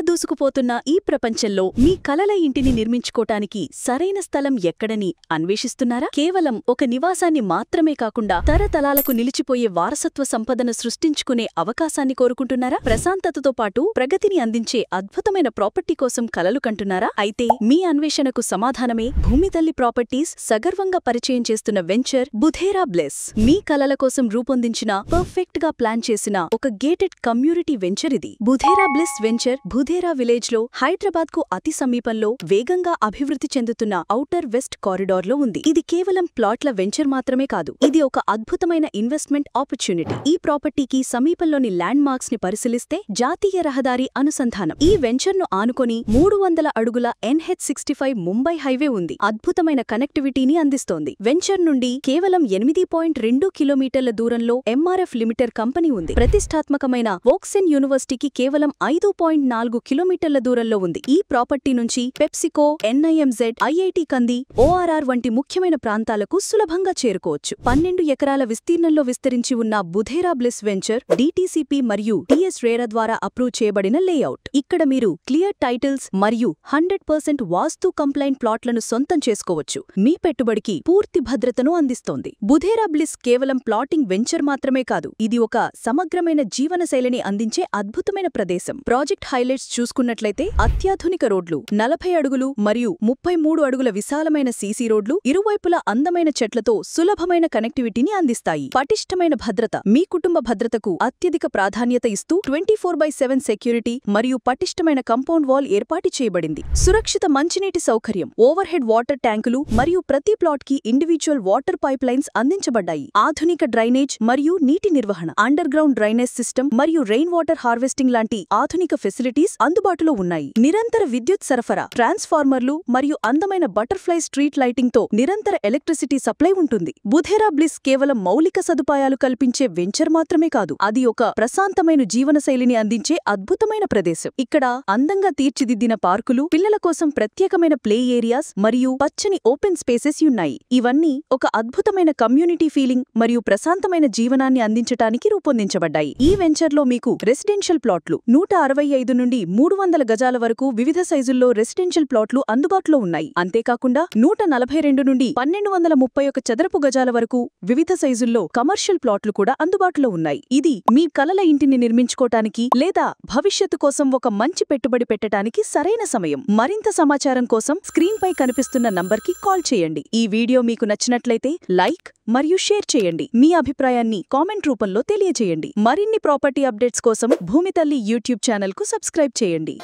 దూసుకుపోతున్న ఈ ప్రపంచంలో మీ కలల ఇంటిని నిర్మించుకోటానికి సరైన స్థలం ఎక్కడని అన్వేషిస్తున్నారా? కేవలం ఒక నివాసాన్ని మాత్రమే కాకుండా తరతరాలకు నిలిచిపోయే వారసత్వ సంపదను సృష్టించుకునే అవకాశాన్ని కోరుకుంటున్నారా? ప్రశాంతతతో పాటు ప్రగతిని అందించే అద్భుతమైన ప్రాపర్టీ కోసం కలలు కంటున్నారా? అయితే మీ అన్వేషణకు సమాధానమే భూమితల్లి ప్రాపర్టీస్ సగర్వంగా పరిచయం చేస్తున్న వెంచర్ బుధేరా బ్లెస్. మీ కలల కోసం రూపొందించిన పర్ఫెక్ట్ గా ప్లాన్ చేసిన ఒక గేటెడ్ కమ్యూనిటీ వెంచర్ ఇది. Budhera bless venture Budhera village లో హైదరాబాద్ కు అతి సమీపంలో వేగంగా అభివృద్ధి చెందుతున్న ఔటర్ వెస్ట్ కారిడార్ లో ఉంది. ఇది కేవలం ప్లాట్ల వెంచర్ మాత్రమే కాదు, ఇది ఒక అద్భుతమైన ఇన్వెస్ట్మెంట్ ఆపర్చునిటీ. ఈ ప్రాపర్టీకి సమీపంలోని ల్యాండ్ మార్క్స్ ని పరిశీలిస్తే జాతీయ రహదారి అనుసంధానం, ఈ వెంచర్ ను ఆనుకొని 300 అడుగుల NH65 ముంబై హైవే ఉంది. అద్భుతమైన కనెక్టివిటీని అందిస్తోంది. వెంచర్ నుండి కేవలం 8.2 కిలోమీటర్ల దూరంలో MRF లిమిటెడ్ కంపెనీ ఉంది. ప్రతిష్టాత్మకమైన వోక్సెన్ యూనివర్సిటీకి కేవలం 5.4 కిలోమీటర్ల దూరంలో ఉంది. ఈ ప్రాపర్టీ నుంచి పెప్సికో, NIMZ, IIT కంది, ORR వంటి ముఖ్యమైన ప్రాంతాలకు సులభంగా చేరుకోవచ్చు. 12 ఎకరాల విస్తీర్ణంలో విస్తరించి ఉన్న బుధేరా బ్లెస్ వెంచర్ DTCP మరియు TS RERA ద్వారా అప్రూవ్ చేయబడిన లేఅవుట్. ఇక్కడ మీరు క్లియర్ టైటిల్స్ మరియు 100% వాస్తు కంప్లైంట్ ప్లాట్లను సొంతం చేసుకోవచ్చు. మీ పెట్టుబడికి పూర్తి భద్రతను అందిస్తోంది. బుధేరా బ్లెస్ కేవలం ప్లాటింగ్ వెంచర్ మాత్రమే కాదు, ఇది ఒక సమగ్రమైన జీవనశైలిని అందించే అద్భుతమైన ప్రదేశం. ప్రాజెక్ట్ హైలైట్స్ చూసుకున్నట్లయితే అత్యాధునిక రోడ్లు, 40 అడుగులు మరియు 33 అడుగుల విశాలమైన సీసీ రోడ్లు, ఇరువైపులా అందమైన చెట్లతో సులభమైన కనెక్టివిటీని అందిస్తాయి. పటిష్టమైన భద్రత, మీ కుటుంబ భద్రతకు అత్యధిక ప్రాధాన్యత ఇస్తూ 24/7 సెక్యూరిటీ మరియు పటిష్టమైన కంపౌండ్ వాల్ ఏర్పాటు చేయబడింది. సురక్షిత మంచినీటి సౌకర్యం, ఓవర్ హెడ్ వాటర్ ట్యాంకులు మరియు ప్రతి ప్లాట్ కి ఇండివిజువల్ వాటర్ పైప్ లైన్స్ అందించబడ్డాయి. ఆధునిక డ్రైనేజ్ మరియు నీటి నిర్వహణ, అండర్ గ్రౌండ్ డ్రైనేజ్ సిస్టమ్ మరియు రెయిన్ వాటర్ హార్వెస్టింగ్ లాంటి ఆధునిక ఫెసిలిటీస్ అందుబాటులో ఉన్నాయి. నిరంతర విద్యుత్ సరఫరా, ట్రాన్స్ఫార్మర్లు మరియు అందమైన బటర్ఫ్లై స్ట్రీట్ లైటింగ్ తో నిరంతర ఎలక్ట్రిసిటీ సప్లై ఉంటుంది. బుధేరా బ్లెస్ కేవలం మౌలిక సదుపాయాలు కల్పించే వెంచర్ మాత్రమే కాదు, అది ఒక ప్రశాంతమైన జీవనశైలిని అందించే అద్భుతమైన ప్రదేశం. ఇక్కడ అందంగా తీర్చిదిద్దిన పార్కులు, పిల్లల కోసం ప్రత్యేకమైన ప్లే ఏరియాస్ మరియు పచ్చని ఓపెన్ స్పేసెస్ ఉన్నాయి. ఇవన్నీ ఒక అద్భుతమైన కమ్యూనిటీ ఫీలింగ్ మరియు ప్రశాంతమైన జీవనాన్ని అందించటానికి రూపొందించబడ్డాయి. ఈ వెంచర్ లో మీకు రెసిడెన్షియల్ ప్లాట్లు 165 నుండి 300 గజాల వరకు వివిధ సైజుల్లో రెసిడెన్షియల్ ప్లాట్లు అందుబాటులో ఉన్నాయి. అంతేకాకుండా 142 నుండి 1231 చదరపు గజాల వరకు వివిధ సైజుల్లో కమర్షియల్ ప్లాట్లు కూడా అందుబాటులో ఉన్నాయి. ఇది మీ కలల ఇంటిని నిర్మించుకోటానికి లేదా భవిష్యత్తు కోసం ఒక మంచి పెట్టుబడి పెట్టడానికి సరైన సమయం. మరింత సమాచారం కోసం స్క్రీన్ పై కనిపిస్తున్న నంబర్కి కాల్ చేయండి. ఈ వీడియో మీకు నచ్చినట్లయితే లైక్ మరియు షేర్ చేయండి. మీ అభిప్రాయాన్ని కామెంట్ రూపంలో తెలియజేయండి. మరిన్ని ప్రాపర్టీ అప్డేట్స్ కోసం భూమితల్లి యూట్యూబ్ ఛానల్ కు సబ్స్క్రైబ్ చేయండి.